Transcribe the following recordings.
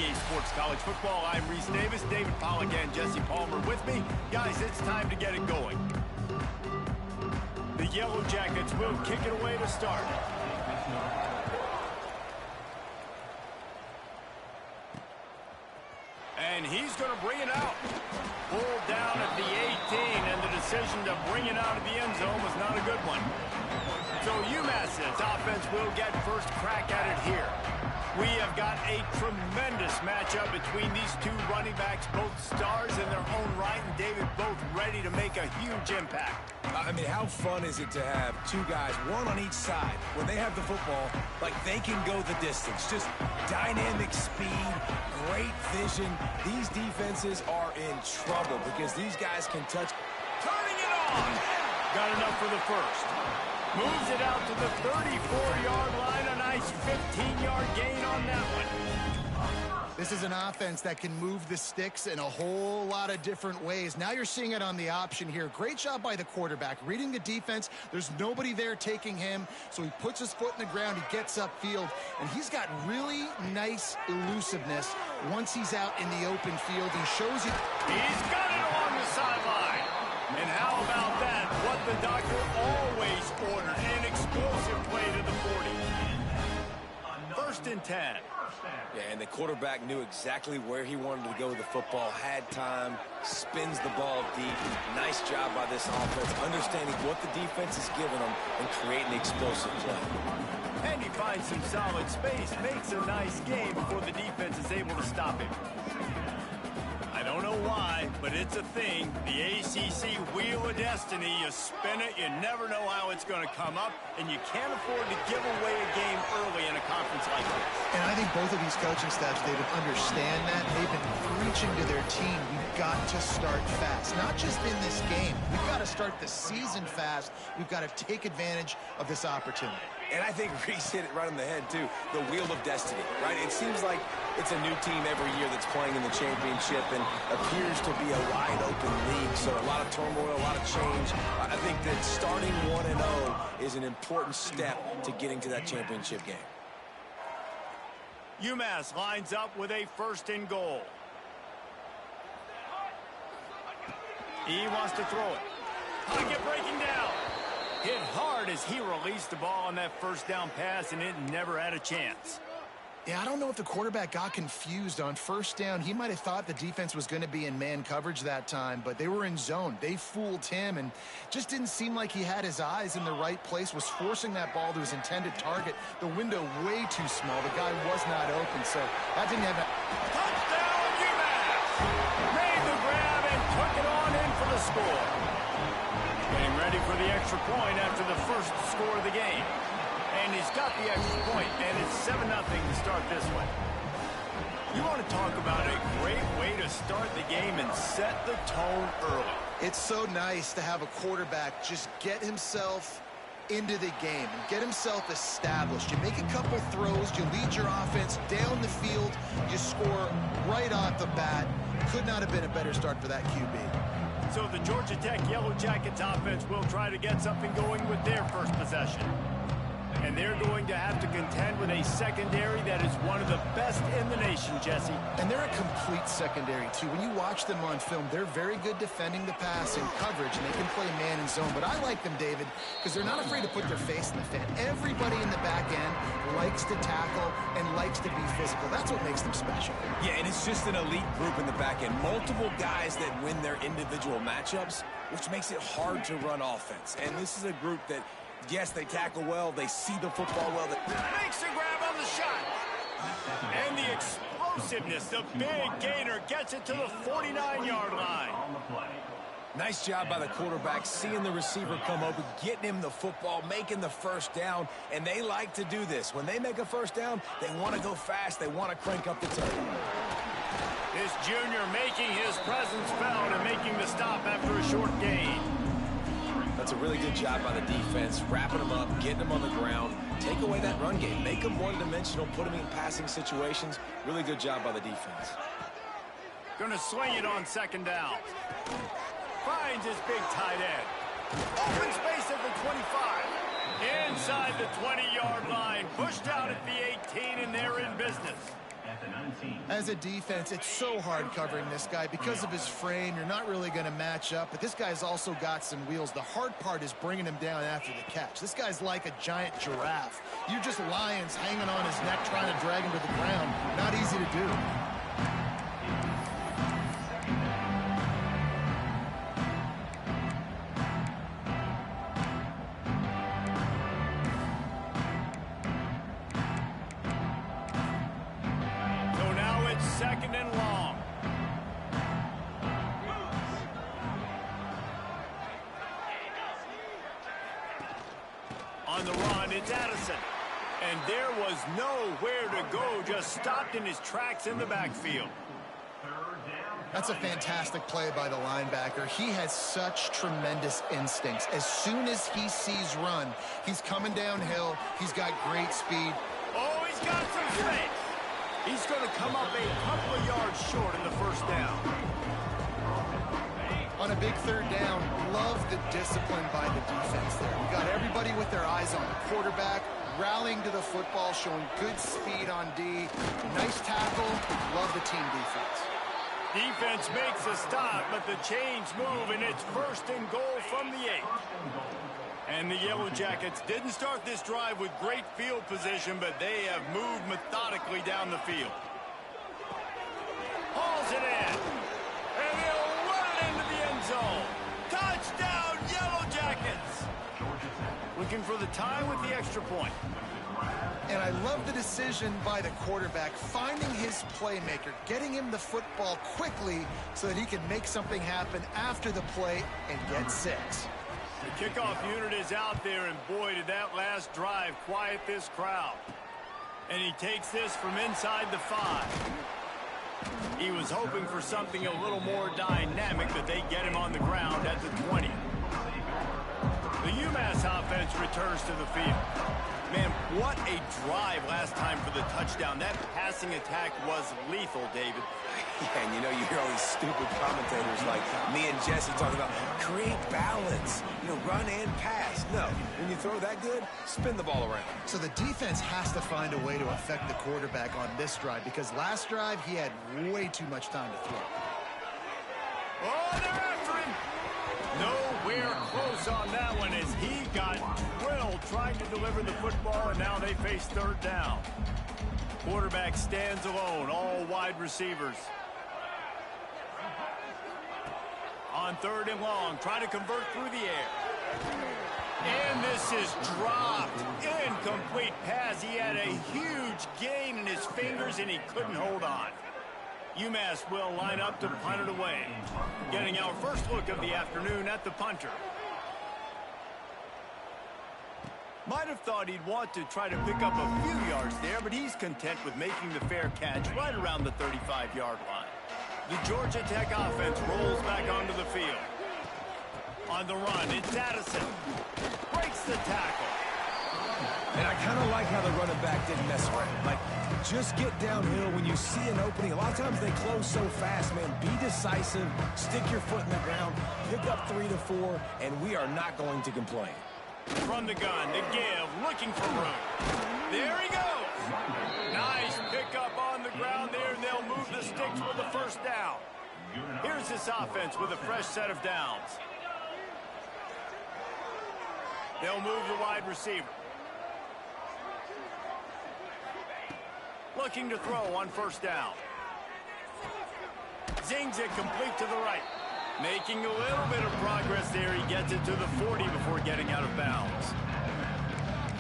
EA Sports College Football. I'm Reese Davis, David Pollack, and Jesse Palmer with me. Guys, it's time to get it going. The Yellow Jackets will kick it away to start. And he's going to bring it out. Pulled down at the 18, and the decision to bring it out of the end zone was not a good one. So UMass's offense will get first crack at it here. We have got a tremendous matchup between these two running backs, both stars in their own right, and David, both ready to make a huge impact. I mean, how fun is it to have two guys, one on each side, when they have the football, like they can go the distance. Just dynamic speed, great vision. These defenses are in trouble because these guys can touch. Turning it on! Got enough for the first. Moves it out to the 34-yard line. A nice 15-yard gain on that one. This is an offense that can move the sticks in a whole lot of different ways. Now you're seeing it on the option here. Great job by the quarterback. Reading the defense, there's nobody there taking him, so he puts his foot in the ground, he gets upfield, and he's got really nice elusiveness once he's out in the open field. He shows you. He's got it along the sideline. And how about that? What the doctor always ordered, an explosive play to the 40. First and 10. Yeah, and the quarterback knew exactly where he wanted to go with the football, had time, spins the ball deep. Nice job by this offense, understanding what the defense is giving them and creating an explosive play. And he finds some solid space, makes a nice game before the defense is able to stop him. I don't know why, but it's a thing. The ACC Wheel of Destiny, you spin it, you never know how it's going to come up, and you can't afford to give away a game early in a conference like this. And I think both of these coaching staffs, David, understand that. They've been preaching to their team, we've got to start fast. Not just in this game. We've got to start the season fast. We've got to take advantage of this opportunity. And I think Reese hit it right on the head, too. The Wheel of Destiny, right? It seems like it's a new team every year that's playing in the championship and appears to be a wide-open league. So a lot of turmoil, a lot of change. I think that starting 1-0 is an important step to getting to that championship game. UMass lines up with a first and goal. He wants to throw it. Pocket breaking down. Hit hard as he released the ball on that first down pass, and it never had a chance. Yeah, I don't know if the quarterback got confused on first down. He might have thought the defense was going to be in man coverage that time, but they were in zone. They fooled him and just didn't seem like he had his eyes in the right place, was forcing that ball to his intended target. The window way too small. The guy was not open, so that didn't have a... Touchdown, UMass! Made the grab and took it on in for the score. Getting ready for the extra point after the first score of the game. And he's got the extra point, and it's 7-0 to start this one. You want to talk about a great way to start the game and set the tone early. It's so nice to have a quarterback just get himself into the game and get himself established. You make a couple throws, you lead your offense down the field, you score right off the bat. Could not have been a better start for that QB. So the Georgia Tech Yellow Jackets offense will try to get something going with their first possession. And they're going to have to contend with a secondary that is one of the best in the nation, Jesse. And they're a complete secondary, too. When you watch them on film, they're very good defending the pass and coverage, and they can play man and zone. But I like them, David, because they're not afraid to put their face in the fan. Everybody in the back end likes to tackle and likes to be physical. That's what makes them special. Yeah, and it's just an elite group in the back end. Multiple guys that win their individual matchups, which makes it hard to run offense. And this is a group that, yes, they tackle well, they see the football well. Makes a grab on the shot. And the explosiveness, the big gainer gets it to the 49-yard line. Nice job by the quarterback, seeing the receiver come open, getting him the football, making the first down, and they like to do this. When they make a first down, they want to go fast, they want to crank up the tempo. This junior making his presence felt and making the stop after a short gain. That's a really good job by the defense, wrapping them up, getting them on the ground, take away that run game, make them one-dimensional, put them in passing situations. Really good job by the defense. Gonna swing it on second down. Finds his big tight end. Open space at the 25. Inside the 20-yard line. Pushed out at the 18, and they're in business. As a defense, it's so hard covering this guy because of his frame. You're not really going to match up, but this guy's also got some wheels. The hard part is bringing him down after the catch. This guy's like a giant giraffe. You're just lions hanging on his neck trying to drag him to the ground. Not easy to do. Second and long. On the run, it's Addison. And there was nowhere to go, just stopped in his tracks in the backfield. That's a fantastic play by the linebacker. He has such tremendous instincts. As soon as he sees run, he's coming downhill. He's got great speed. Oh, he's got some space. He's going to come up a couple of yards short in the first down. On a big third down, love the discipline by the defense there. We got everybody with their eyes on the quarterback, rallying to the football, showing good speed on D. Nice tackle. Love the team defense. Defense makes a stop, but the chains move, and it's first and goal from the 8. And the Yellow Jackets didn't start this drive with great field position, but they have moved methodically down the field. Hauls it in. And he'll run it into the end zone. Touchdown, Yellow Jackets. Looking for the tie with the extra point. And I love the decision by the quarterback, finding his playmaker, getting him the football quickly so that he can make something happen after the play and get 6. The kickoff unit is out there, and boy, did that last drive quiet this crowd. And he takes this from inside the 5. He was hoping for something a little more dynamic, but they get him on the ground at the 20. The UMass offense returns to the field. Man, what a drive last time for the touchdown. That passing attack was lethal, David. Yeah, and you know, you hear all these stupid commentators like me and Jesse talking about create balance, run and pass. No, when you throw that good, spin the ball around. So the defense has to find a way to affect the quarterback on this drive, because last drive he had way too much time to throw. Oh, they're after him. Nowhere close on that one as he got drilled trying to deliver the football, and now they face third down. Quarterback stands alone, all wide receivers. On third and long, trying to convert through the air. And this is dropped. Incomplete pass. He had a huge gain in his fingers, and he couldn't hold on. UMass will line up to punt it away. Getting our first look of the afternoon at the punter. Might have thought he'd want to try to pick up a few yards there, but he's content with making the fair catch right around the 35-yard line. The Georgia Tech offense rolls back onto the field. On the run, it's Addison. Breaks the tackle. And I kind of like how the running back didn't mess around. Like, just get downhill when you see an opening. A lot of times they close so fast, man. Be decisive, stick your foot in the ground, pick up 3 to 4, and we are not going to complain. From the gun, the give, looking for room. There he goes. Nice pickup on the ground there, and they'll move the sticks for the first down. Here's this offense with a fresh set of downs. They'll move the wide receiver. Looking to throw on first down. Zings it complete to the right. Making a little bit of progress there. He gets it to the 40 before getting out of bounds.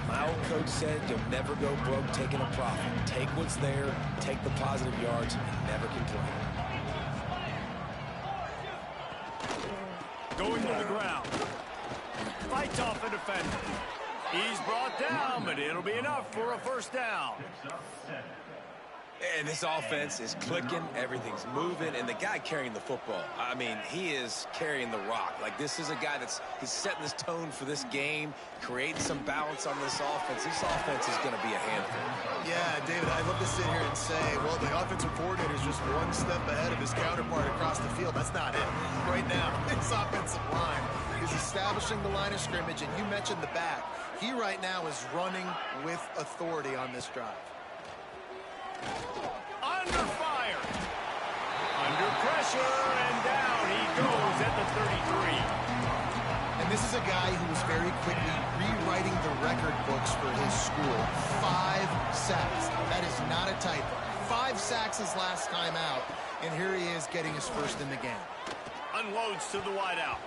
My old coach said you'll never go broke taking a profit. Take what's there, take the positive yards, and never complain. Going to the ground. Fights off a defender. He's brought down, but it'll be enough for a first down. And this offense is clicking, everything's moving, and the guy carrying the football, I mean, he is carrying the rock. Like, this is a guy he's setting this tone for this game, creating some balance on this offense. This offense is going to be a handful. Yeah, David, I'd love to sit here and say, well, the offensive coordinator is just one step ahead of his counterpart across the field. That's not it. Right now, this offensive line is establishing the line of scrimmage, and you mentioned the back. He right now is running with authority on this drive. Under pressure, and down he goes at the 33. And this is a guy who was very quickly rewriting the record books for his school. 5 sacks. That is not a typo. 5 sacks his last time out, and here he is getting his first in the game. Unloads to the wideout.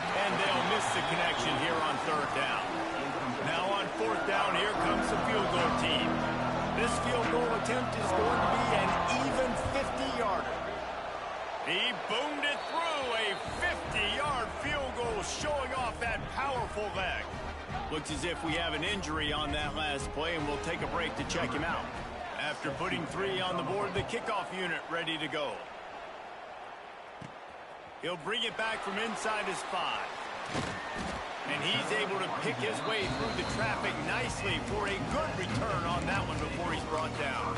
And they'll miss the connection here on 3rd down. Now on 4th down, here comes the field goal team. This field goal attempt is going to be an even 50-yarder. He boomed it through, a 50-yard field goal showing off that powerful leg. Looks as if we have an injury on that last play, and we'll take a break to check him out. After putting 3 on the board, the kickoff unit ready to go. He'll bring it back from inside his 5. And he's able to pick his way through the traffic nicely for a good return on that one before he's brought down.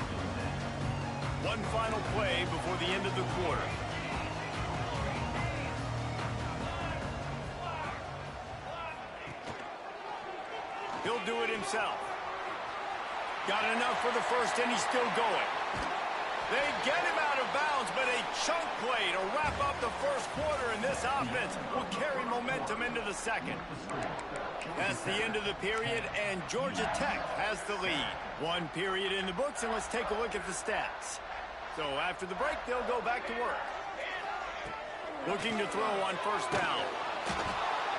One final play before the end of the quarter. He'll do it himself. Got enough for the first, and he's still going. They get him out of bounds, but a chunk play to wrap up the first quarter, and this offense will carry momentum into the second. That's the end of the period, and Georgia Tech has the lead. 1 period in the books, and let's take a look at the stats. So after the break, they'll go back to work. Looking to throw on 1st down.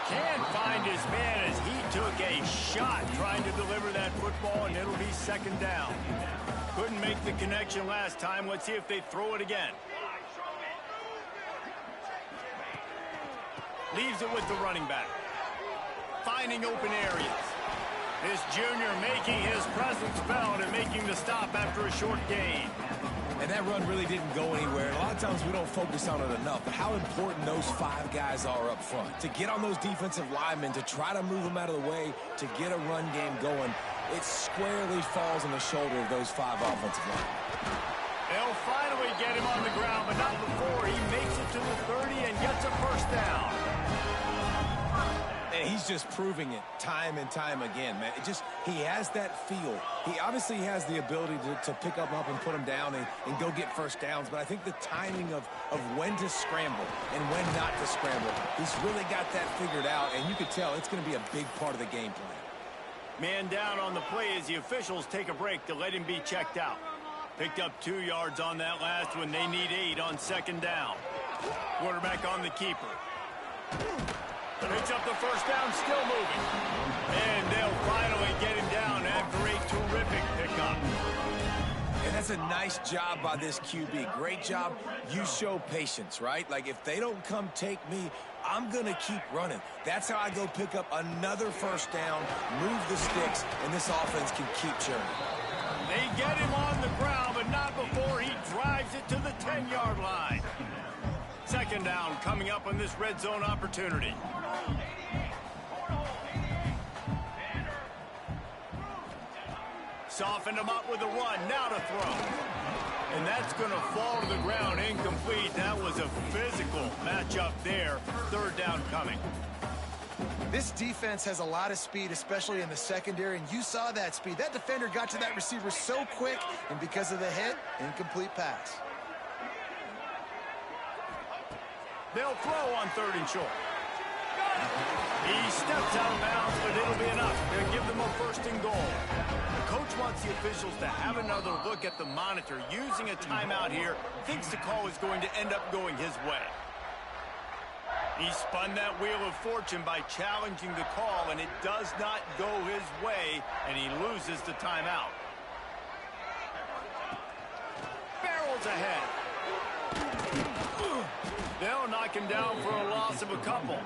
Can't find his man as he took a shot trying to deliver that football, and it'll be 2nd down. Couldn't make the connection last time. Let's see if they throw it again. Leaves it with the running back. Finding open areas. This junior making his presence felt and making the stop after a short gain. And that run really didn't go anywhere. And a lot of times we don't focus on it enough, but how important those 5 guys are up front. To get on those defensive linemen, to try to move them out of the way, to get a run game going, it squarely falls on the shoulder of those 5 offensive linemen. They'll finally get him on the ground, but not before he makes it to the 30 and gets a 1st down. And he's just proving it time and time again, man. He has that feel. He obviously has the ability to pick up and put him down and go get 1st downs, but I think the timing of when to scramble and when not to scramble, he's really got that figured out, and you can tell it's going to be a big part of the game plan. Man down on the play as the officials take a break to let him be checked out. Picked up 2 yards on that last one. They need 8 on 2nd down. Quarterback on the keeper. Picks up the 1st down, still moving. And they'll finally get him down after a terrific pickup. And that's a nice job by this QB. Great job. You show patience, right? Like, if they don't come take me, I'm going to keep running. That's how I go pick up another 1st down, move the sticks, and this offense can keep churning. They get him on the ground, but not before he drives it to the 10-yard line. 2nd down coming up on this red zone opportunity. Softened him up with a run, now to throw. And that's going to fall to the ground, incomplete. That was a physical matchup there. 3rd down coming. This defense has a lot of speed, especially in the secondary, and you saw that speed. That defender got to that receiver so quick, and because of the hit, incomplete pass. They'll throw on 3rd and short. He steps out of bounds, but it'll be enough. They'll give them a 1st and goal. The coach wants the officials to have another look at the monitor. Using a timeout here, thinks the call is going to end up going his way. He spun that wheel of fortune by challenging the call, and it does not go his way, and he loses the timeout. Barrels ahead. They'll knock him down for a loss of a couple.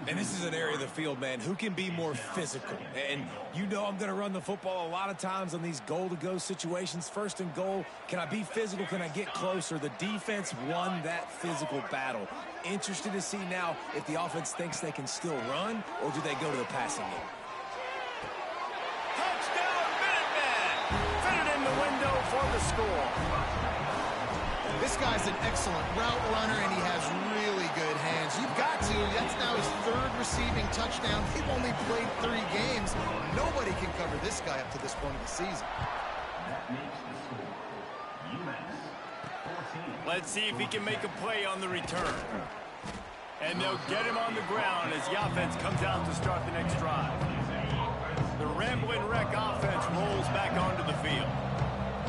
And this is an area of the field, man, who can be more physical. And you know I'm going to run the football a lot of times on these goal-to-go situations. 1st and goal, can I be physical? Can I get closer? The defense won that physical battle. Interested to see now if the offense thinks they can still run, or do they go to the passing game? Touchdown, Minutemen! Fit it in the window for the score. This guy's an excellent route runner, and he has really good hands. You've got to. That's now his 3rd receiving touchdown. They've only played 3 games. Nobody can cover this guy up to this point of the season. That makes the score. UMass 14. Let's see if he can make a play on the return. And they'll get him on the ground as the offense comes out to start the next drive. The Ramblin' Wreck offense rolls back onto the field.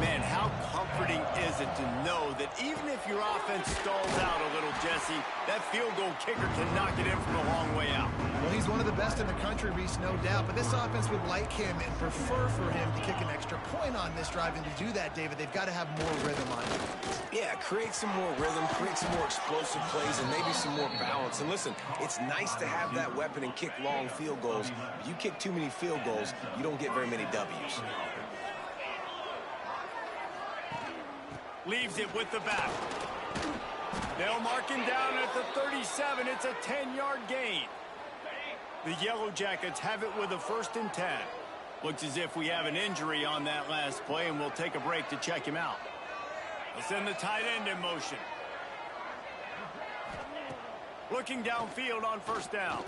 Man, how comforting is it to know that even if your offense stalls out a little, Jesse, that field goal kicker can knock it in from a long way out. Well, he's one of the best in the country, Reese, no doubt. But this offense would like him and prefer for him to kick an extra point on this drive. And to do that, David, they've got to have more rhythm on it. Yeah, create some more rhythm, create some more explosive plays, and maybe some more balance. And listen, it's nice to have that weapon and kick long field goals. If you kick too many field goals, you don't get very many W's. Leaves it with the back. They'll mark him down at the 37. It's a 10-yard gain. The Yellow Jackets have it with a 1st and 10. Looks as if we have an injury on that last play, and we'll take a break to check him out. They'll send the tight end in motion. Looking downfield on 1st down.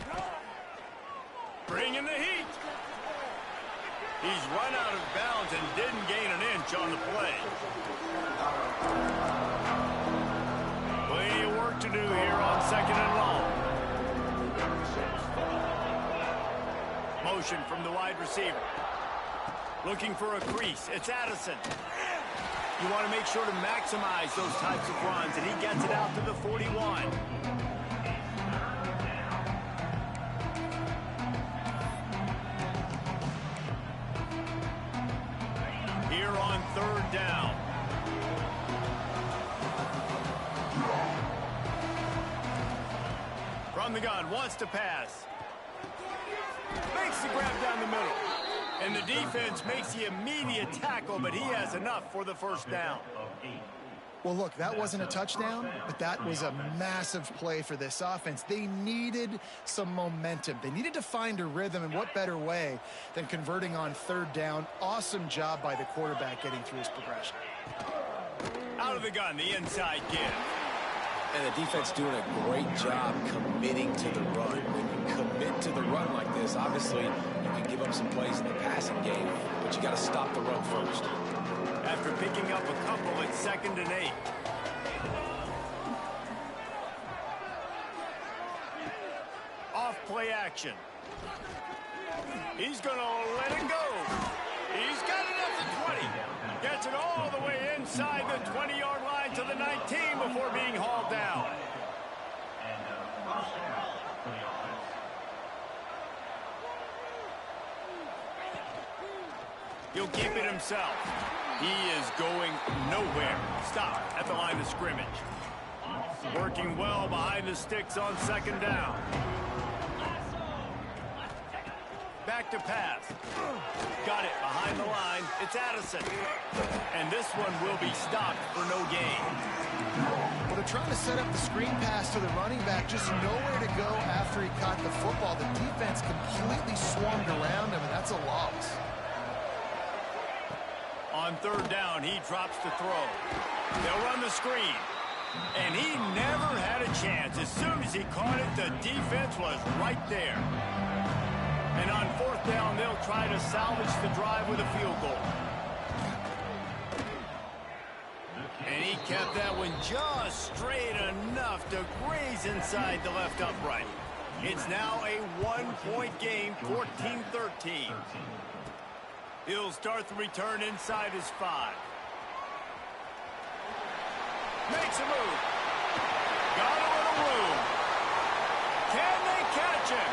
Bringing the heat. He's run out of bounds and didn't gain an inch on the play. Plenty of work to do here on 2nd and long. Motion from the wide receiver. Looking for a crease. It's Addison. You want to make sure to maximize those types of runs, and he gets it out to the 41. Here on 3rd down. From the gun, wants to pass. Makes the grab down the middle. And the defense makes the immediate tackle, but he has enough for the 1st down. Well, look, that wasn't a touchdown, but that was a massive play for this offense. They needed some momentum. They needed to find a rhythm, and what better way than converting on 3rd down. Awesome job by the quarterback getting through his progression. Out of the gun, the inside give. And the defense doing a great job committing to the run. When you commit to the run like this, obviously you can give up some plays in the passing game, but you got to stop the run first. After picking up a couple at 2nd and 8. Off play action. He's going to let it go. He's got it at the 20. Gets it all the way inside the 20-yard line to the 19 before being hauled down. He'll keep it himself. He is going nowhere. Stop at the line of scrimmage. Working well behind the sticks on 2nd down. Back to pass. Got it behind the line. It's Addison. And this one will be stopped for no gain. Well, they're trying to set up the screen pass to the running back. Just nowhere to go after he caught the football. The defense completely swarmed around him, and that's a loss. On 3rd down, he drops to throw. They'll run the screen. And he never had a chance. As soon as he caught it, the defense was right there. And on 4th down, they'll try to salvage the drive with a field goal. And he kept that one just straight enough to graze inside the left upright. It's now a 1-point game, 14-13. He'll start the return inside his 5. Makes a move. Got a little room. Can they catch him?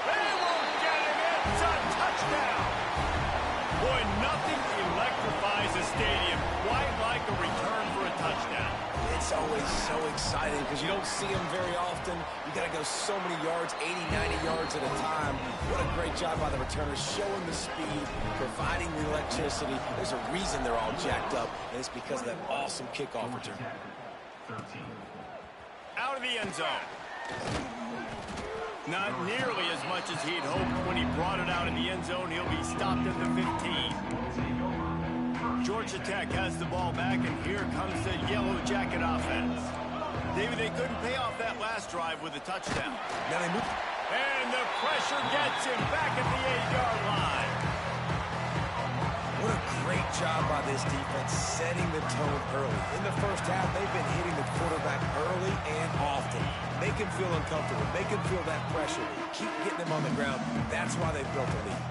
They won't get him. It's a touchdown. Boy, nothing electrifies a stadium quite like a return for a touchdown. It's always so exciting because you don't see them very often. You got to go so many yards, 80, 90 yards at a time. What a great job by the returners, showing the speed, providing the electricity. There's a reason they're all jacked up, and it's because of that awesome kickoff return. Out of the end zone. Not nearly as much as he'd hoped when he brought it out in the end zone. He'll be stopped at the 15. Georgia Tech has the ball back, and here comes the Yellow Jacket offense. David, they couldn't pay off that last drive with a touchdown. Now they move. And the pressure gets him back at the 8-yard line. What a great job by this defense setting the tone early. In the first half, they've been hitting the quarterback early and often. Make him feel uncomfortable. Make him feel that pressure. Keep getting him on the ground. That's why they've built a lead.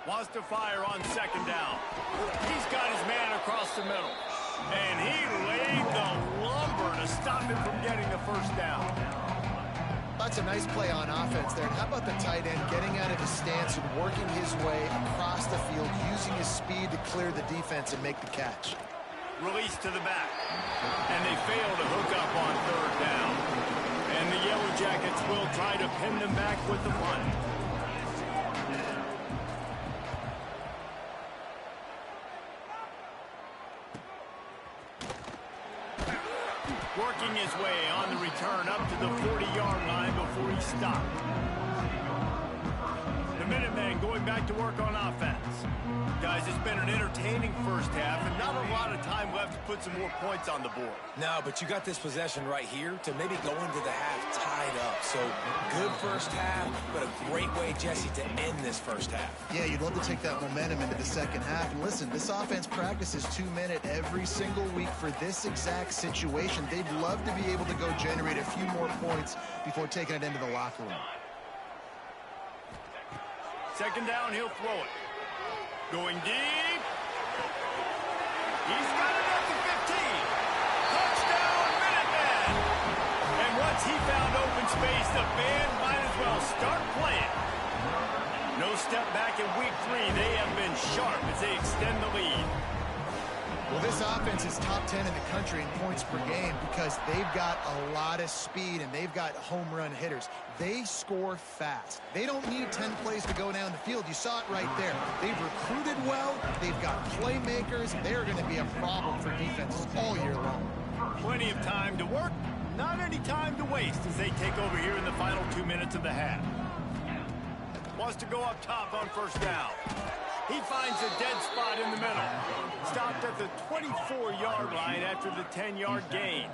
Wants to fire on second down. He's got his man across the middle. And he laid the lumber to stop him from getting the first down. That's a nice play on offense there. And how about the tight end getting out of his stance and working his way across the field, using his speed to clear the defense and make the catch. Release to the back. And they fail to hook up on third down. And the Yellow Jackets will try to pin them back with the punt. Working his way on the return up to the 40-yard line before he stopped. The Minutemen going back to work on offense. Guys, it's been an entertaining first half and not a lot of time left to put some more points on the board. No, but you got this possession right here to maybe go into the half tied up. So good first half, but a great way, Jesse, to end this first half. Yeah, you'd love to take that momentum into the second half. And listen, this offense practices 2-minute every single week for this exact situation. They'd love to be able to go generate a few more points before taking it into the locker room. Second down, he'll throw it. Going deep. He's got it up to 15. Touchdown, Minutemen. And once he found open space, the band might as well start playing. No step back in week 3. They have been sharp as they extend the lead. Well, this offense is top 10 in the country in points per game because they've got a lot of speed and they've got home run hitters. They score fast. They don't need 10 plays to go down the field. You saw it right there. They've recruited well. They've got playmakers. They're going to be a problem for defenses all year long. Plenty of time to work. Not any time to waste as they take over here in the final 2 minutes of the half. Wants to go up top on first down. He finds a dead spot in the middle. Stopped at the 24-yard line after the 10-yard gain.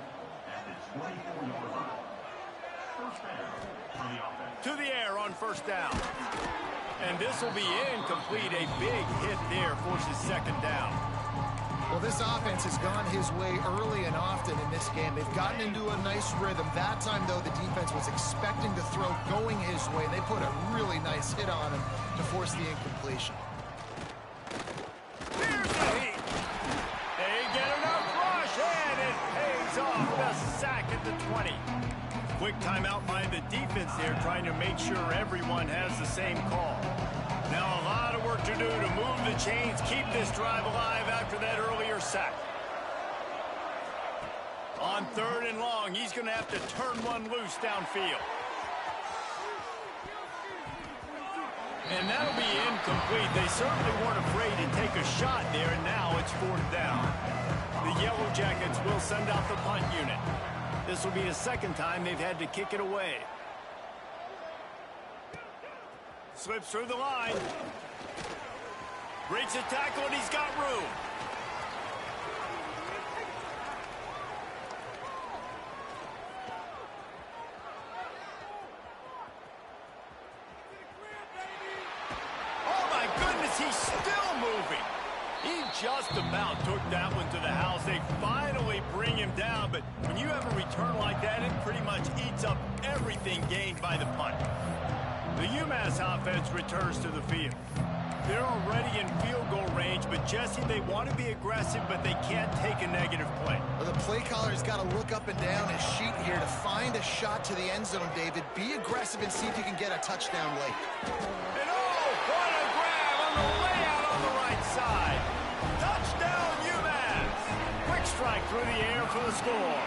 To the air on first down. And this will be incomplete. A big hit there forces second down. Well, this offense has gone his way early and often in this game. They've gotten into a nice rhythm. That time, though, the defense was expecting the throw going his way. They put a really nice hit on him to force the incompletion. Here's the heat. They get enough rush, and it pays off. The sack at the 20. Quick timeout by the defense there, trying to make sure everyone has the same call. Now a lot of work to do to move the chains, keep this drive alive after that earlier sack. On third and long, he's going to have to turn one loose downfield. And that'll be incomplete. They certainly weren't afraid to take a shot there, and now it's fourth down. The Yellow Jackets will send out the punt unit. This will be the second time they've had to kick it away. Slips through the line. Breaks a tackle, and he's got room. Oh, my goodness, he's still moving. He just about took that one to the house. They finally bring him down, but when you have a return like that, it pretty much eats up everything gained by the punt. The UMass offense returns to the field. They're already in field goal range, but Jesse, they want to be aggressive, but they can't take a negative play. Well, the play caller's got to look up and down his sheet here to find a shot to the end zone, David. Be aggressive and see if you can get a touchdown late. And oh, what a grab on the layout on the right side. Touchdown, UMass. Quick strike through the air for the score.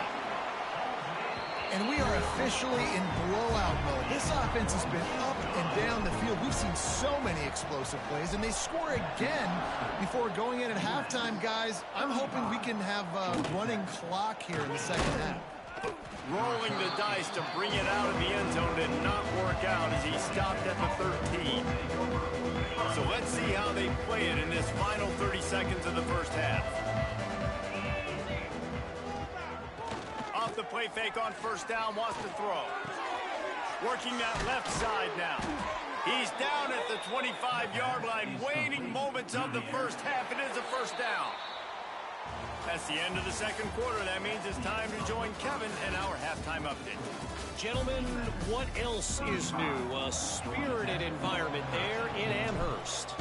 And we are officially in blowout mode. This offense has been up and down the field. We've seen so many explosive plays, and they score again before going in at halftime, guys. I'm hoping we can have a running clock here in the second half. Rolling the dice to bring it out of the end zone did not work out as he stopped at the 13. So let's see how they play it in this final 30 seconds of the first half. Off the play fake on first down, wants to throw. Working that left side now. He's down at the 25-yard line. Waning moments of the first half. It is a first down. That's the end of the second quarter. That means it's time to join Kevin in our halftime update. Gentlemen, what else is new? A spirited environment there in Amherst.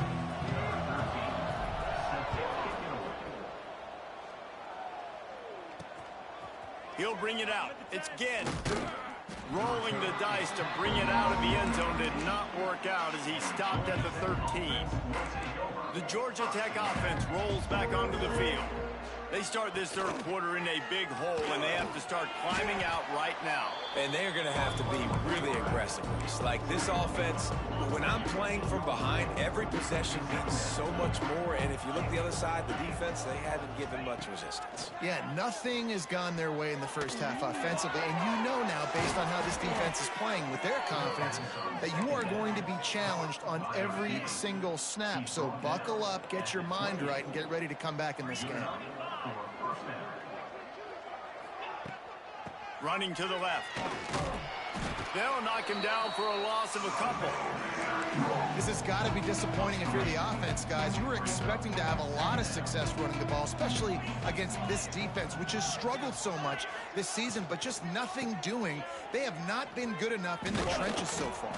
He'll bring it out. It's Ginn. Rolling the dice to bring it out of the end zone did not work out as he stopped at the 13. The Georgia Tech offense rolls back onto the field. They start this third quarter in a big hole, and they have to start climbing out right now. And they're going to have to be really aggressive. Like this offense, when I'm playing from behind, every possession means so much more. And if you look the other side, the defense, they haven't given much resistance. Yeah, nothing has gone their way in the first half offensively. And you know now, based on how this defense is playing with their confidence, that you are going to be challenged on every single snap. So buckle up, get your mind right, and get ready to come back in this game. Running to the left. They'll knock him down for a loss of a couple. This has got to be disappointing if you're the offense, guys. You were expecting to have a lot of success running the ball, especially against this defense, which has struggled so much this season, but just nothing doing. They have not been good enough in the trenches so far.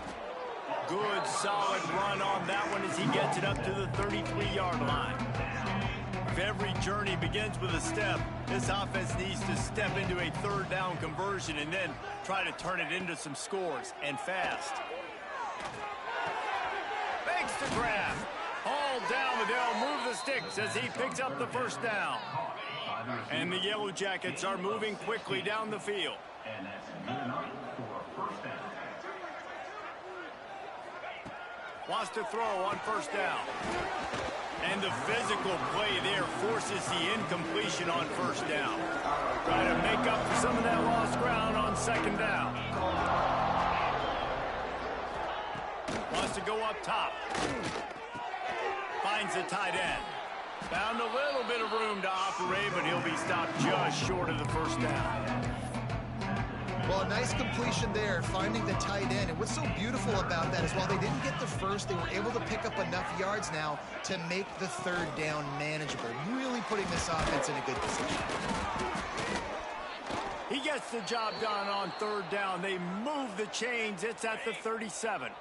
Good, solid run on that one as he gets it up to the 33-yard line. If every journey begins with a step, this offense needs to step into a third down conversion and then try to turn it into some scores, and fast. Makes the grab. All down, but they'll move the sticks as he picks up the first down. And the Yellow Jackets are moving quickly down the field. Wants to throw on first down. And the physical play there forces the incompletion on first down. Trying to make up for some of that lost ground on second down. Wants to go up top. Finds the tight end. Found a little bit of room to operate, but he'll be stopped just short of the first down. Well, a nice completion there, finding the tight end. And what's so beautiful about that is while they didn't get the first, they were able to pick up enough yards now to make the third down manageable. Really putting this offense in a good position. He gets the job done on third down. They move the chains. It's at the 37.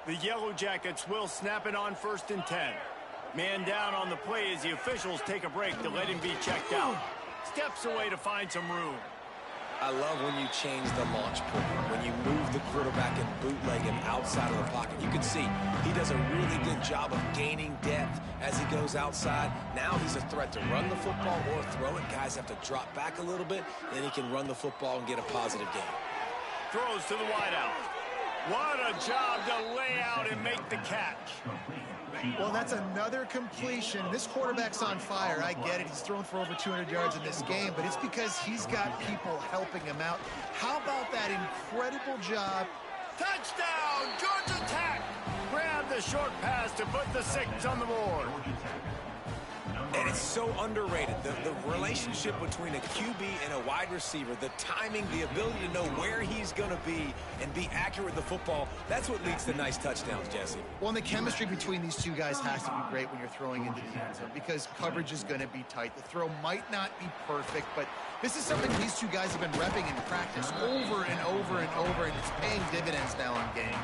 The Yellow Jackets will snap it on 1st and 10. Man down on the play as the officials take a break to let him be checked out. Steps away to find some room. I love when you change the launch point, when you move the quarterback and bootleg him outside of the pocket. You can see he does a really good job of gaining depth as he goes outside. Now he's a threat to run the football or throw it. Guys have to drop back a little bit, then he can run the football and get a positive gain. Throws to the wideout. What a job to lay out and make the catch. Well, that's another completion. This quarterback's on fire. I get it. He's thrown for over 200 yards in this game, but it's because he's got people helping him out. How about that incredible job? Touchdown, Georgia Tech! Grab the short pass to put the 6 on the board. And it's so underrated. The relationship between a QB and a wide receiver, the timing, the ability to know where he's going to be and be accurate with the football, that's what leads to nice touchdowns, Jesse. Well, and the chemistry between these two guys has to be great when you're throwing into the end zone because coverage is going to be tight. The throw might not be perfect, but this is something these two guys have been repping in practice over and over and over, and it's paying dividends now in game.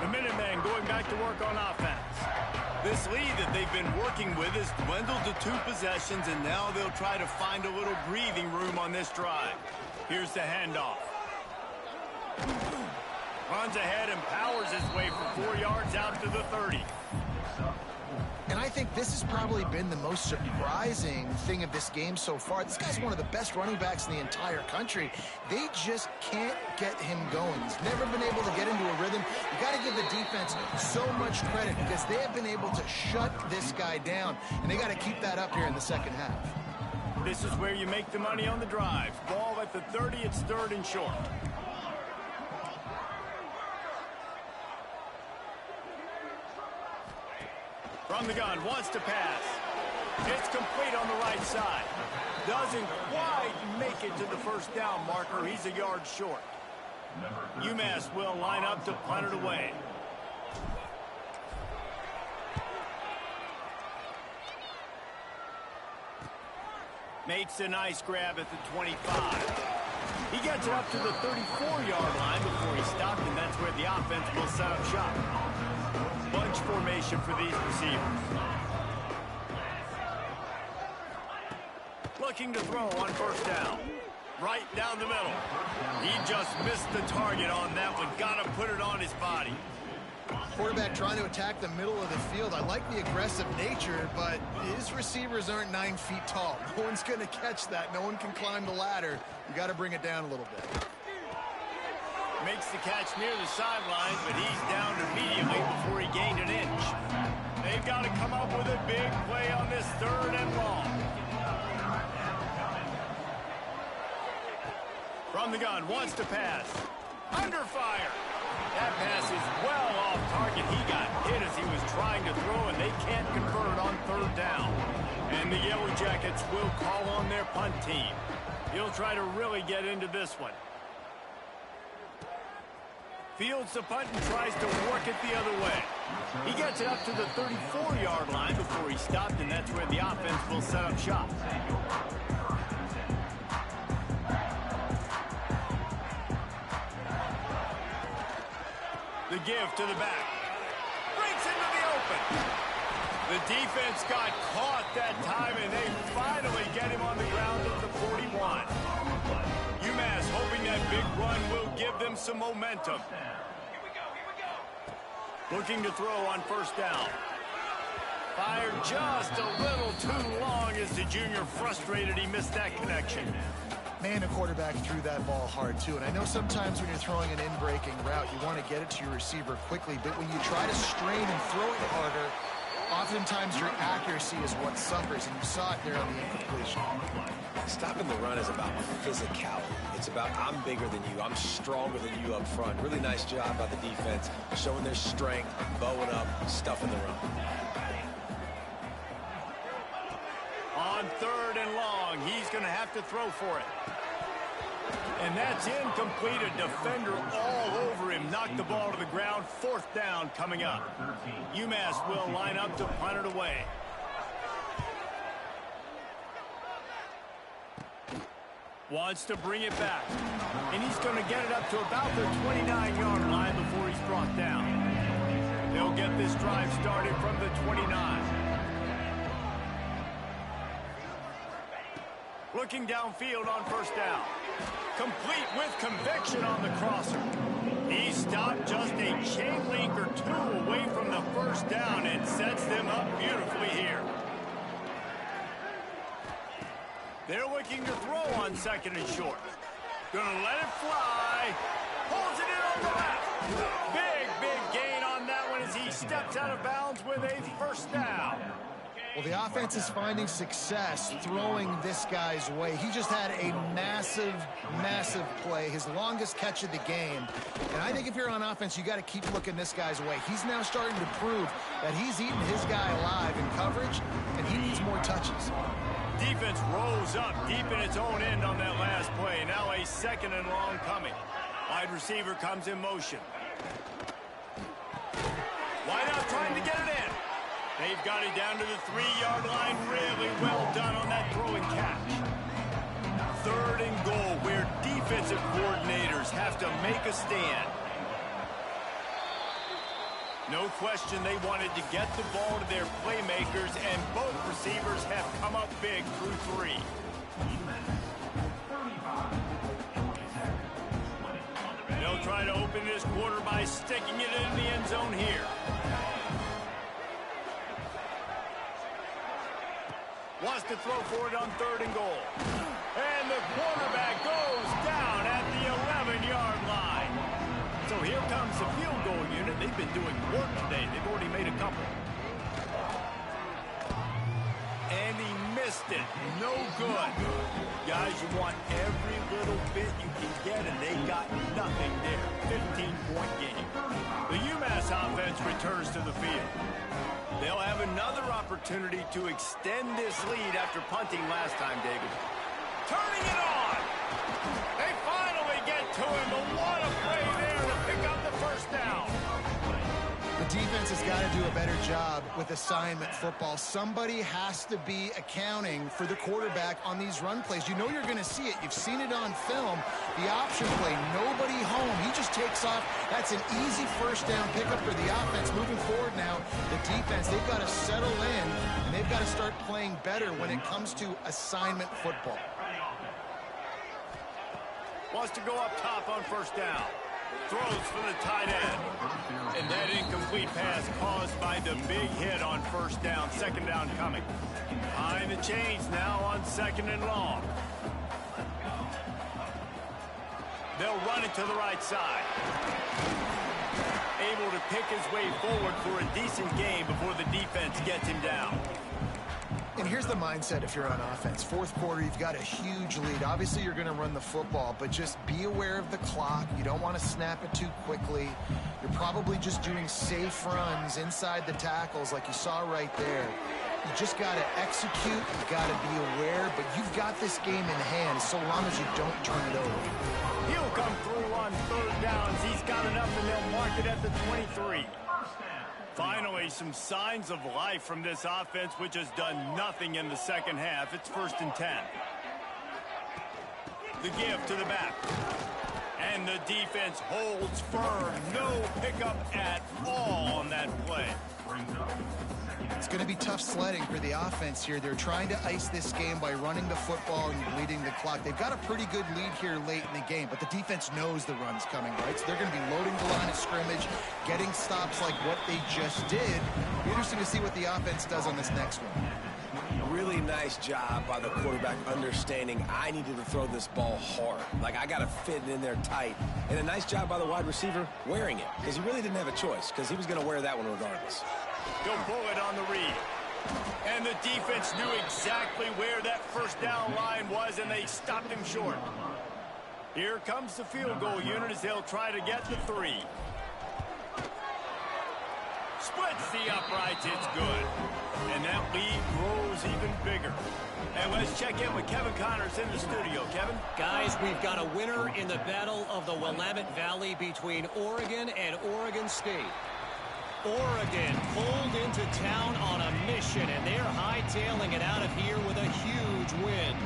The Minutemen going back to work on offense. This lead that they've been working with has dwindled to 2 possessions, and now they'll try to find a little breathing room on this drive. Here's the handoff. Runs ahead and powers his way for 4 yards out to the 30. And I think this has probably been the most surprising thing of this game so far. This guy's one of the best running backs in the entire country. They just can't get him going. He's never been able to get into a rhythm. You got to give the defense so much credit because they have been able to shut this guy down, and they got to keep that up here in the second half. This is where you make the money on the drive. Ball at the 30, it's 3rd and short. From the gun, wants to pass. It's complete on the right side. Doesn't quite make it to the first down marker. He's a yard short. UMass will line up to punt it away. Makes a nice grab at the 25. He gets it up to the 34-yard line before he stopped, and that's where the offense will set up shop. Bunch formation for these receivers. Looking to throw on first down. Right down the middle. He just missed the target on that one. Got to put it on his body. Quarterback trying to attack the middle of the field. I like the aggressive nature, but his receivers aren't 9 feet tall. No one's going to catch that. No one can climb the ladder. You got to bring it down a little bit. Makes the catch near the sidelines, but he's down immediately before he gained an inch. They've got to come up with a big play on this 3rd and long. From the gun, wants to pass. Under fire. That pass is well off target. He got hit as he was trying to throw, and they can't convert on 3rd down. And the Yellow Jackets will call on their punt team. He'll try to really get into this one. Fields the punt and tries to work it the other way. He gets it up to the 34-yard line before he stopped, and that's where the offense will set up shop. The give to the back. Breaks into the open. The defense got caught that time, and they finally get him on the ground at the 41. UMass hoping that big run will give them some momentum. Looking to throw on first down. Fired just a little too long as the junior frustrated he missed that connection. Man, the quarterback threw that ball hard, too. And I know sometimes when you're throwing an in-breaking route, you want to get it to your receiver quickly. But when you try to strain and throw it harder, oftentimes your accuracy is what suffers. And you saw it there on the incompletion. Stopping the run is about physicality. It's about I'm bigger than you. I'm stronger than you up front. Really nice job by the defense, showing their strength, bowing up, stuffing the run. On 3rd and long, he's going to have to throw for it. And that's incomplete. A defender all over him. Knocked the ball to the ground. 4th down coming up. UMass will line up to punt it away. Wants to bring it back. And he's going to get it up to about the 29-yard line before he's brought down. They'll get this drive started from the 29. Looking downfield on first down. Complete with conviction on the crosser. He stopped just a chain link or 2 away from the first down and sets them up beautifully here. They're looking to throw on 2nd and short. Gonna let it fly. Pulls it in on the left. Big gain on that one as he steps out of bounds with a 1st down. Well, the offense is finding success throwing this guy's way. He just had a massive play, his longest catch of the game. And I think if you're on offense, you got to keep looking this guy's way. He's now starting to prove that he's eating his guy alive in coverage, and he needs more touches. Defense rolls up deep in its own end on that last play. Now a 2nd and long coming. Wide receiver comes in motion. Wide out trying to get it in. They've got it down to the 3-yard line. Really well done on that throwing catch. 3rd and goal, where defensive coordinators have to make a stand. No question they wanted to get the ball to their playmakers, and both receivers have come up big through 3. They'll try to open this quarter by sticking it in the end zone here. Wants to throw for it on 3rd and goal. And the quarterback goes down at the 11-yard line. So here comes the field goal unit. They've been doing work today. They've already made a couple. And he missed it. No good. Guys, you want every little bit you can get, and they got nothing there. 15-point game. The UMass this offense returns to the field. They'll have another opportunity to extend this lead after punting last time, David. Turning it on! They finally get to him, but what a play there to pick up the first down. The defense has got to do a better job with assignment football. Somebody has to be accounting for the quarterback on these run plays. You know you're going to see it. You've seen it on film. The option play, nobody home. He just takes off. That's an easy first down pickup for the offense. Moving forward now, the defense, they've got to settle in, and they've got to start playing better when it comes to assignment football. Wants to go up top on first down. Throws for the tight end. And that incomplete pass caused by the big hit on first down. Second down coming. Behind the chains now on second and long. They'll run it to the right side. Able to pick his way forward for a decent game before the defense gets him down. And here's the mindset if you're on offense. Fourth quarter, you've got a huge lead. Obviously, you're going to run the football, but just be aware of the clock. You don't want to snap it too quickly. You're probably just doing safe runs inside the tackles like you saw right there. You just got to execute. You got to be aware, but you've got this game in hand so long as you don't turn it over. He'll come through on third downs. He's got enough, and they'll mark it at the 23. Finally, some signs of life from this offense, which has done nothing in the second half. It's 1st and 10. The give to the back. And the defense holds firm. No pickup at all on that play. It's going to be tough sledding for the offense here. They're trying to ice this game by running the football and bleeding the clock. They've got a pretty good lead here late in the game, but the defense knows the run's coming, right? So they're going to be loading the line of scrimmage, getting stops like what they just did. It'll be interesting to see what the offense does on this next one. Really nice job by the quarterback understanding I needed to throw this ball hard. Like, I got to fit it in there tight. And a nice job by the wide receiver wearing it, because he really didn't have a choice, because he was going to wear that one regardless. He'll pull it on the read. And the defense knew exactly where that first down line was, and they stopped him short. Here comes the field goal unit as they'll try to get the 3. Splits the uprights. It's good. And that lead grows even bigger. And let's check in with Kevin Connors in the studio. Kevin? Guys, we've got a winner in the battle of the Willamette Valley between Oregon and Oregon State. Oregon pulled into town on a mission, and they're hightailing it out of here with a huge win.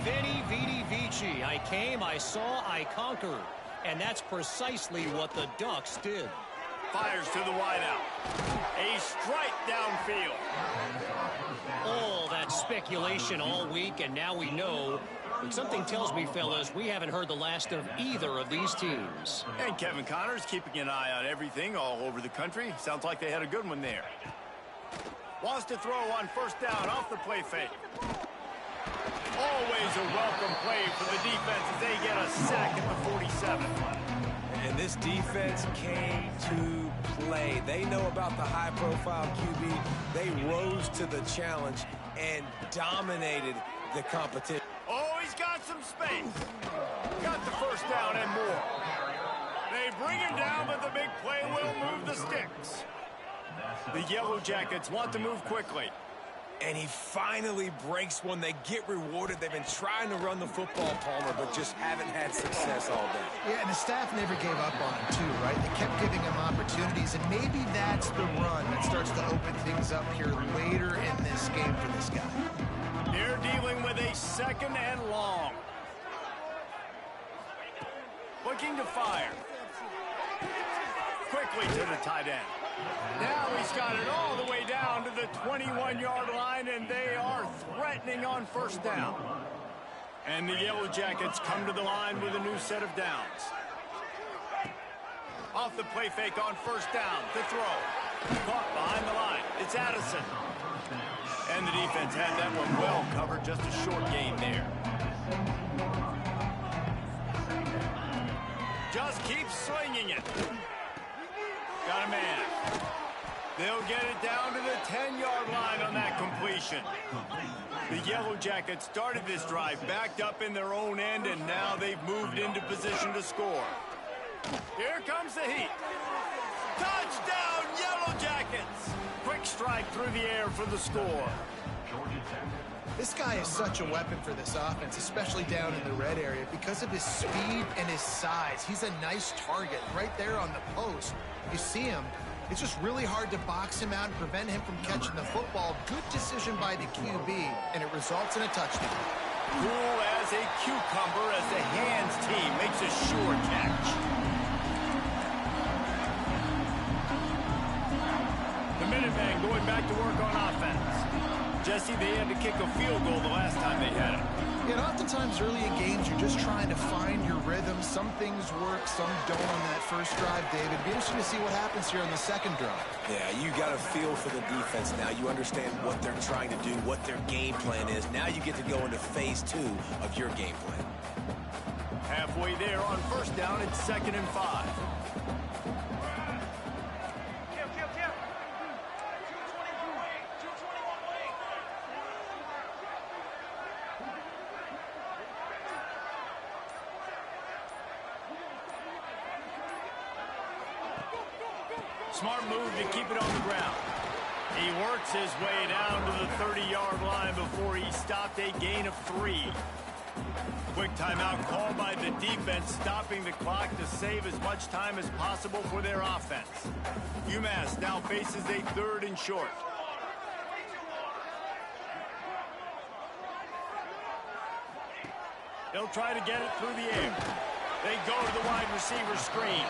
Veni, vidi, vici. I came, I saw, I conquered. And that's precisely what the Ducks did. Fires to the wideout. A strike downfield. All that speculation all week, and now we know. But something tells me, fellas, we haven't heard the last of either of these teams. And Kevin Connors keeping an eye on everything all over the country. Sounds like they had a good one there. Wants to throw on first down off the play fake. Always a welcome play for the defense as they get a sack at the 47. And this defense came to play. They know about the high-profile QB. They rose to the challenge and dominated the competition. Oh, he's got some space. Got the first down and more. They bring him down, but the big play will move the sticks. The Yellow Jackets want to move quickly. And he finally breaks one. They get rewarded. They've been trying to run the football, Palmer, but just haven't had success all day. Yeah, and the staff never gave up on him, too, right? They kept giving him opportunities, and maybe that's the run that starts to open things up here later in this game for this guy. They're dealing with a second and long. Looking to fire. Quickly to the tight end. Now he's got it all the way down to the 21-yard line, and they are threatening on first down. And the Yellow Jackets come to the line with a new set of downs. Off the play fake on first down. The throw. Caught behind the line. It's Addison. And the defense had that one well covered. Just a short gain there. Just keep slinging it. Got a man. They'll get it down to the 10-yard line on that completion. The Yellow Jackets started this drive backed up in their own end, and now they've moved into position to score. Here comes the heat. Touchdown, Yellow Jackets! Quick strike through the air for the score. This guy is such a weapon for this offense, especially down in the red area, because of his speed and his size. He's a nice target right there on the post. You see him. It's just really hard to box him out and prevent him from catching the football. Good decision by the QB, and it results in a touchdown. Cool as a cucumber as the hands team makes a sure catch. The Minutemen going back to work on offense. Jesse, they had to kick a field goal the last time they had it. And oftentimes early in games, you're just trying to find your rhythm. Some things work, some don't on that first drive, David. It'd be interesting to see what happens here on the second drive. Yeah, you got a feel for the defense now. You understand what they're trying to do, what their game plan is. Now you get to go into phase 2 of your game plan. Halfway there on first down, it's 2nd and 5. Smart move to keep it on the ground. He works his way down to the 30-yard line before he stopped a gain of 3. Quick timeout called by the defense, stopping the clock to save as much time as possible for their offense. UMass now faces a 3rd and short. They'll try to get it through the air. They go to the wide receiver screen.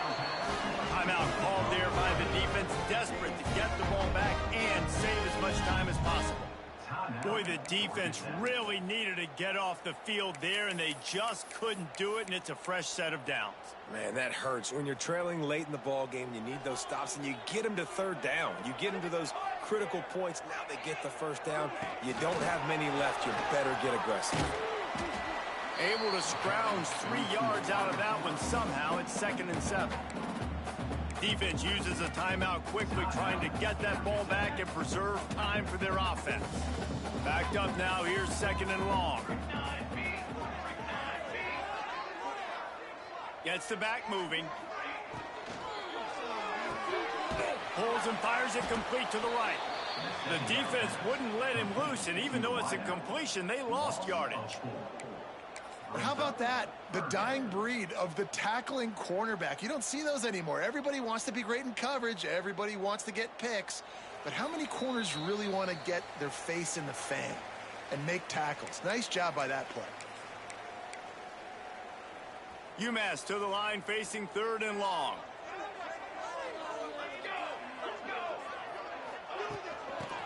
Timeout called there by the defense, desperate to get the ball back and save as much time as possible. Boy, the defense really needed to get off the field there, and they just couldn't do it, and it's a fresh set of downs. Man, that hurts. When you're trailing late in the ball game, you need those stops, and you get them to 3rd down. You get them to those critical points. Now they get the 1st down. You don't have many left. You better get aggressive. Able to scrounge 3 yards out of that one somehow. It's 2nd and 7. Defense uses a timeout quickly, trying to get that ball back and preserve time for their offense. Backed up now. Here's 2nd and long. Gets the back moving. Pulls and fires it complete to the right. The defense wouldn't let him loose, and even though it's a completion, they lost yardage. How about that? The dying breed of the tackling cornerback. You don't see those anymore. Everybody wants to be great in coverage. Everybody wants to get picks. But how many corners really want to get their face in the fan and make tackles? Nice job by that play. UMass to the line, facing 3rd and long.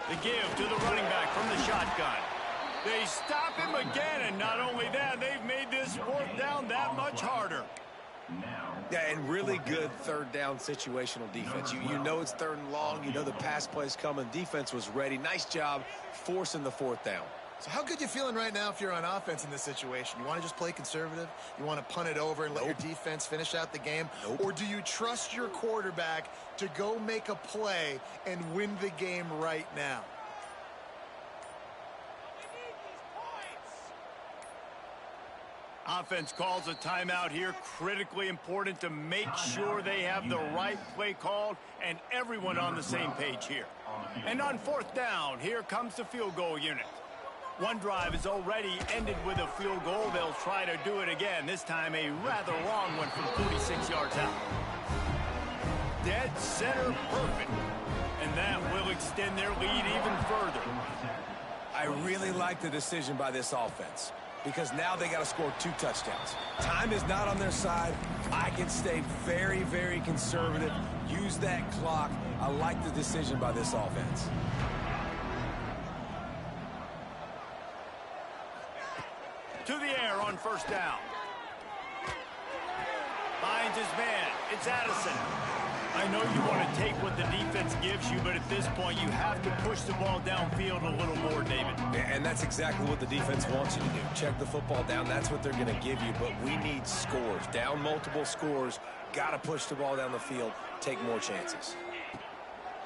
The give to the running back from the shotgun. They stop him again, and not only that, they've made this 4th down that much harder. Yeah, and really good 3rd down situational defense. You know it's 3rd and long. You know the pass play's coming. Defense was ready. Nice job forcing the 4th down. So how good you feeling right now if you're on offense in this situation? You want to just play conservative? You want to punt it over and let your defense finish out the game? Or do you trust your quarterback to go make a play and win the game right now? Offense calls a timeout here. Critically important to make sure they have the right play called and everyone on the same page here. And on 4th down, here comes the field goal unit. One drive is already ended with a field goal. They'll try to do it again. This time a rather long one from 46 yards out. Dead center perfect. And that will extend their lead even further. I really like the decision by this offense, because now they got to score 2 touchdowns. Time is not on their side. I can stay very, very conservative. Use that clock. I like the decision by this offense. To the air on 1st down. Finds his man. It's Addison. I know you want to take what the defense gives you, but at this point you have to push the ball downfield a little more, David. And that's exactly what the defense wants you to do. Check the football down. That's what they're going to give you, but we need scores. Down multiple scores. Got to push the ball down the field. Take more chances.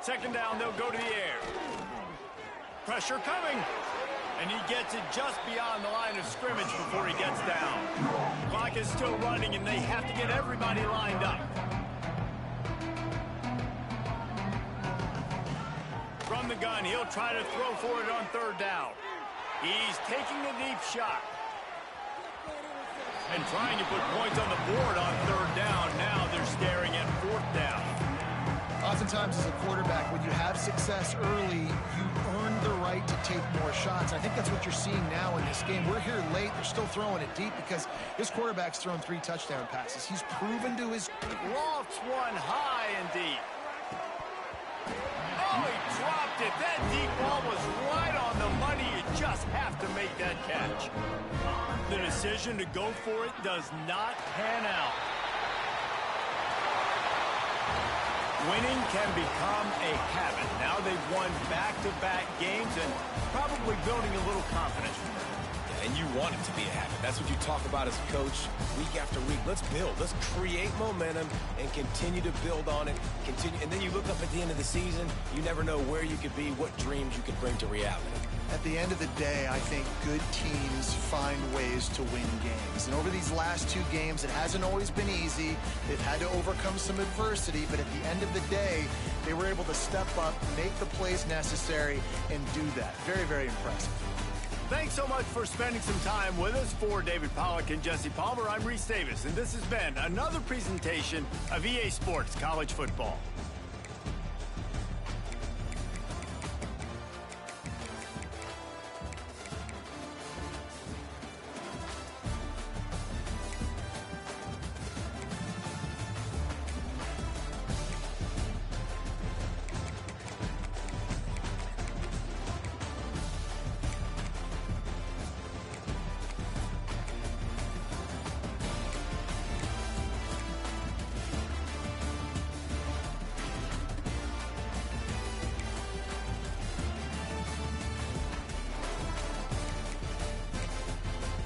2nd down, they'll go to the air. Pressure coming. And he gets it just beyond the line of scrimmage before he gets down. Clock is still running, and they have to get everybody lined up. From the gun, he'll try to throw for it on third down. He's taking a deep shot. And trying to put points on the board on third down. Now they're staring at fourth down. Oftentimes as a quarterback, when you have success early, you earn the right to take more shots. I think that's what you're seeing now in this game. We're here late. They're still throwing it deep because his quarterback's thrown 3 touchdown passes. He's proven to his... Lofts one high and deep. Oh, he dropped it. That deep ball was right on the money. You just have to make that catch. The decision to go for it does not pan out. Winning can become a habit. Now they've won back-to-back games and probably building a little confidence. And you want it to be a habit. That's what you talk about as a coach week after week. Let's build. Let's create momentum and continue to build on it. And then you look up at the end of the season, you never know where you could be, what dreams you could bring to reality. At the end of the day, I think good teams find ways to win games. And over these last 2 games, it hasn't always been easy. They've had to overcome some adversity, but at the end of the day, they were able to step up, make the plays necessary, and do that. Very, very impressive. Thanks so much for spending some time with us. For David Pollack and Jesse Palmer, I'm Reese Davis, and this has been another presentation of EA Sports College Football.